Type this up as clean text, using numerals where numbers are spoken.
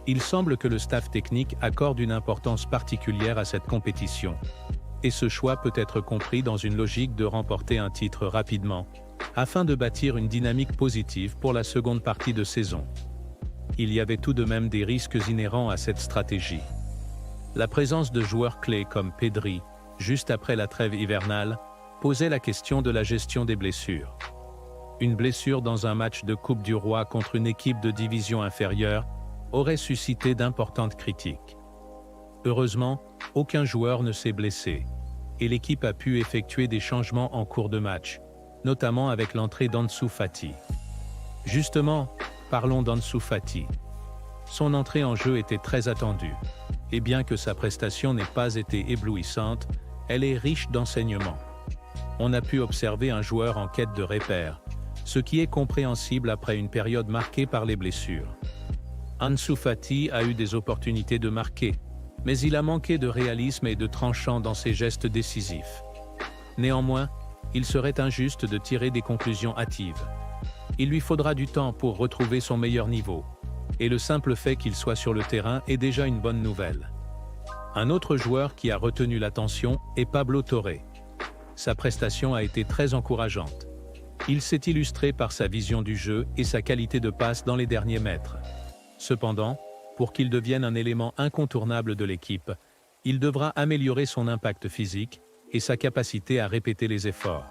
Il semble que le staff technique accorde une importance particulière à cette compétition. Et ce choix peut être compris dans une logique de remporter un titre rapidement, afin de bâtir une dynamique positive pour la seconde partie de saison. Il y avait tout de même des risques inhérents à cette stratégie. La présence de joueurs clés comme Pedri, juste après la trêve hivernale, posait la question de la gestion des blessures. Une blessure dans un match de Coupe du Roi contre une équipe de division inférieure aurait suscité d'importantes critiques. Heureusement, aucun joueur ne s'est blessé, et l'équipe a pu effectuer des changements en cours de match, notamment avec l'entrée d'Ansu Fati. Justement, parlons d'Ansu Fati. Son entrée en jeu était très attendue, et bien que sa prestation n'ait pas été éblouissante, elle est riche d'enseignements. On a pu observer un joueur en quête de repères, ce qui est compréhensible après une période marquée par les blessures. Ansu Fati a eu des opportunités de marquer, mais il a manqué de réalisme et de tranchant dans ses gestes décisifs. Néanmoins, il serait injuste de tirer des conclusions hâtives. Il lui faudra du temps pour retrouver son meilleur niveau, et le simple fait qu'il soit sur le terrain est déjà une bonne nouvelle. Un autre joueur qui a retenu l'attention est Pablo Torre. Sa prestation a été très encourageante. Il s'est illustré par sa vision du jeu et sa qualité de passe dans les derniers mètres. Cependant, pour qu'il devienne un élément incontournable de l'équipe, il devra améliorer son impact physique et sa capacité à répéter les efforts.